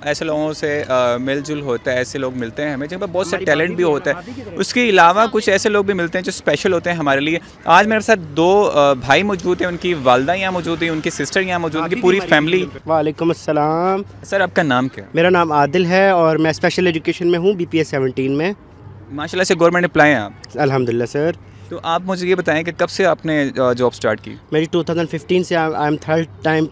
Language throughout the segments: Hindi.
ऐसे लोगों से मिलजुल होता है, ऐसे लोग मिलते हैं हमें जिन पर बहुत से टैलेंट भी होता है। उसके अलावा कुछ ऐसे लोग भी मिलते हैं जो स्पेशल होते हैं हमारे लिए। आज मेरे साथ दो भाई मौजूद हैं, उनकी वालदा यहाँ मौजूद है, उनकी सिस्टर यहाँ मौजूद है, उनकी पूरी फैमिली। वालेकुम अस्सलाम। सर आपका नाम क्या है? मेरा नाम आदिल है और मैं स्पेशल एजुकेशन में हूँ, BPS 17 में। माशाल्लाह से गवर्नमेंट एम्प्लॉय हैं आप? अल्हम्दुलिल्लाह सर। तो आप मुझे ये बताएं कि कब से आपने जॉब स्टार्ट की? मेरी 2015 से I am third time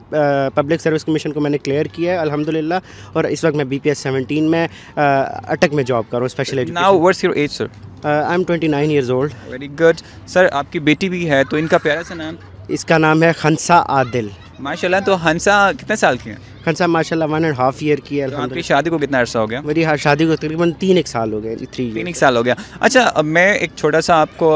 public service commission को मैंने क्लियर किया है अल्हम्दुलिल्लाह। और इस वक्त मैं BPS 17 में अटक में जॉब कर रहा हूँ, special education. Now what's your age sir? I am 29 years old. Very good sir. आपकी बेटी भी है, तो इनका प्यारा सा नाम? इसका नाम है खनसा आदिल। माशाल्लाह। तो हंसा कितने साल की हैं? खनसा माशाल्लाह 1.5 ईयर की है। तो आपकी शादी को कितना अरसा हो गया? मेरी शादी को तकरीबन 3 साल हो गए जी। 3 साल हो गया। अच्छा, अब मैं एक छोटा सा आपको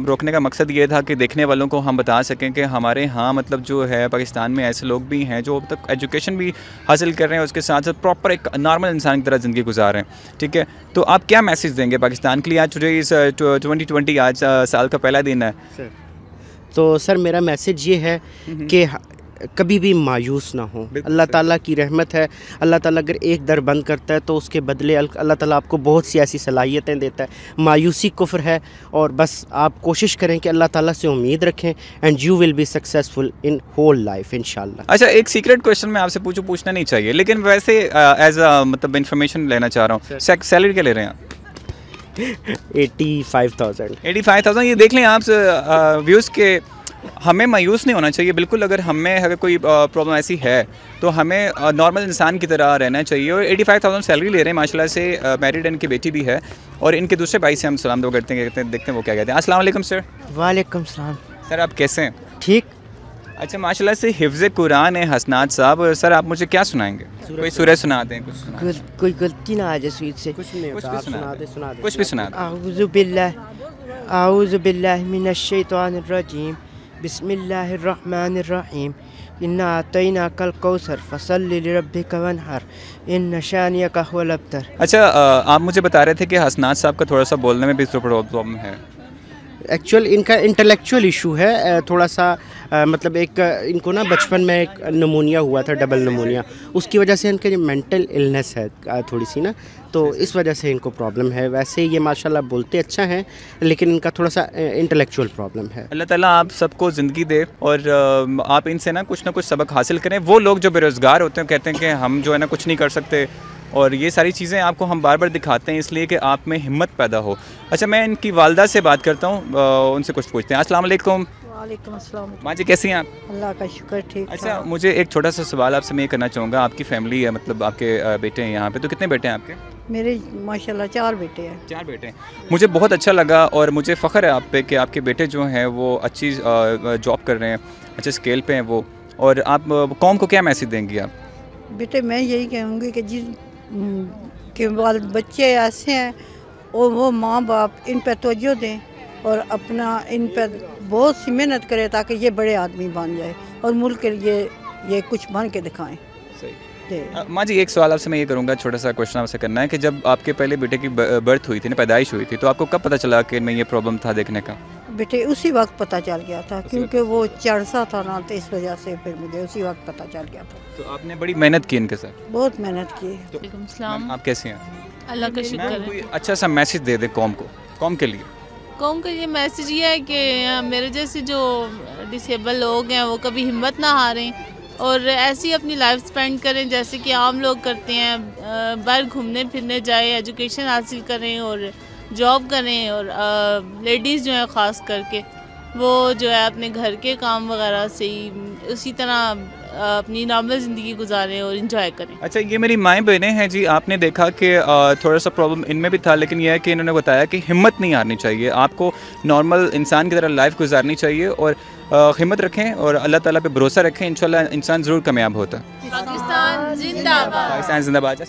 रोकने का मकसद ये था कि देखने वालों को हम बता सकें कि हमारे यहाँ मतलब जो है पाकिस्तान में ऐसे लोग भी हैं जो अब तक एजुकेशन भी हासिल कर रहे हैं, उसके साथ साथ प्रॉपर एक नॉर्मल इंसान की तरह ज़िंदगी गुजार रहे हैं। ठीक है, तो आप क्या मैसेज देंगे पाकिस्तान के लिए? आज टुडे इस 2020 आज साल का पहला दिन है सर। तो सर मेरा मैसेज ये है कि कभी भी मायूस ना हो। अल्लाह ताला की रहमत है। अल्लाह ताला अगर एक दर बंद करता है तो उसके बदले अल्लाह ताला आपको बहुत सी ऐसी सलाहियतें देता है। मायूसी कुफ्र है, और बस आप कोशिश करें कि अल्लाह ताला से उम्मीद रखें and you will be successful in whole life इंशाल्लाह। अच्छा, एक सीक्रेट क्वेश्चन मैं आपसे पूछना नहीं चाहिए, लेकिन वैसे एज मतलब इन्फॉर्मेशन लेना चाह रहा हूँ। सैलरी क्या ले रहे हैं आप? 85,000। 85,000। ये देख लें आप व्यूज़ के। हमें मायूस नहीं होना चाहिए बिल्कुल। अगर कोई प्रॉब्लम ऐसी है तो हमें नॉर्मल इंसान की तरह रहना चाहिए। और 85,000 सैलरी ले रहे हैं माशाल्लाह से। मैरिड, इनकी बेटी भी है। और इनके दूसरे भाई से हम सलाम दो करते हैं, देखते हैं वो क्या कहते हैं। अस्सलाम वालेकुम सर। वालेकुम सलाम। सर आप कैसे हैं? ठीक। अच्छा, माशाल्लाह से हिफ्ज़ कुरान है हसनात साहब। सर आप मुझे क्या सुनाएंगे? कोई सूरह सुना दें, कुछ सुना दें। कोई गलती ना आ जाए स्वीट से। कुछ नहीं कुछ होता, भी सुना दें, सुना दे। कुछ भी सुना दें। आऊज़ु बिल्लाहि मिनश शैतानिर रजीम। बिस्मिल्लाहिर्रहमानिर्रहीम। इन्ना अतैनाकल कौसर फसल्लि लिरब्बिका वन्हर इन्न शानियका हुवल अब्तर। अच्छा, आप मुझे बता रहे थे कि हसनात साहब का थोड़ा सा बोलने में भी प्रॉब्लम है। एक्चुअल इनका इंटेलेक्चुअल इशू है थोड़ा सा। मतलब एक इनको ना बचपन में एक नमूनिया हुआ था, डबल नमूनिया। उसकी वजह से इनके मेंटल इलनेस है थोड़ी सी ना, तो इस वजह से इनको प्रॉब्लम है। वैसे ये माशाल्लाह बोलते अच्छा हैं, लेकिन इनका थोड़ा सा इंटेलेक्चुअल प्रॉब्लम है। अल्लाह ताला आप सबको ज़िंदगी दे और आप इनसे ना कुछ सबक हासिल करें। वो लोग जो बेरोज़गार होते हैं कहते हैं कि हम जो है ना कुछ नहीं कर सकते, और ये सारी चीज़ें आपको हम बार बार दिखाते हैं इसलिए कि आप में हिम्मत पैदा हो। अच्छा, मैं इनकी वालदा से बात करता हूँ, उनसे कुछ पूछते हैं। अस्सलाम वालेकुम। वालेकुम अस्सलाम। माँ जी कैसी हैं आप? अल्लाह का शुक्र, ठीक। अच्छा, मुझे एक छोटा सा सवाल आपसे मैं ये करना चाहूँगा। आपकी फैमिली है, मतलब आपके बेटे हैं यहाँ पे, तो कितने बेटे हैं आपके? मेरे माशाल्लाह 4 बेटे हैं। 4 बेटे हैं। मुझे बहुत अच्छा लगा और मुझे फ़ख्र है आप पे कि आपके बेटे जो हैं वो अच्छी जॉब कर रहे हैं, अच्छे स्केल पे हैं वो। और आप कौम को क्या मैसेज देंगी आप? बेटे मैं यही कहूँगी कि के बच्चे ऐसे हैं और वो माँ बाप इन पर तवज्जो दें और अपना इन पर बहुत सी मेहनत करें ताकि ये बड़े आदमी बन जाए और मुल्क के लिए ये कुछ बन के दिखाएं। सही। माँ जी, एक सवाल आपसे मैं ये करूँगा, छोटा सा क्वेश्चन आपसे करना है कि जब आपके पहले बेटे की बर्थ हुई थी ना, पैदाइश हुई थी, तो आपको कब पता चला कि इनमें ये प्रॉब्लम था देखने का? बेटे उसी वक्त पता चल गया था, क्योंकि वो चढ़सा था ना, तो इस वजह से फिर मुझे उसी वक्त पता चल गया था। तो आपने बड़ी मेहनत की इनके साथ? बहुत मेहनत की। तो आप कैसे हैं? अल्लाह का शुक्र है। कोई अच्छा सा मैसेज दे दे कौम को, कौम के लिए। कौम का ये मैसेज ये है कि मेरे जैसे जो डिसेबल लोग हैं वो कभी हिम्मत ना हारें और ऐसे ही अपनी लाइफ स्पेंड करें जैसे कि आम लोग करते हैं। बाहर घूमने फिरने जाए, एजुकेशन हासिल करें और जॉब करें। और लेडीज़ जो है ख़ास करके वो जो है अपने घर के काम वगैरह से ही उसी तरह अपनी नॉर्मल ज़िंदगी गुजारें और इन्जॉय करें। अच्छा, ये मेरी माएँ बहनें हैं जी। आपने देखा कि थोड़ा सा प्रॉब्लम इनमें भी था, लेकिन यह है कि इन्होंने बताया कि हिम्मत नहीं हारनी चाहिए, आपको नॉर्मल इंसान की तरह लाइफ गुजारनी चाहिए और हिम्मत रखें और अल्लाह ताला पे भरोसा रखें। इंशाल्लाह इंसान ज़रूर कामयाब होता है। पाकिस्तान जिंदाबाद। पाकिस्तान जिंदाबाद।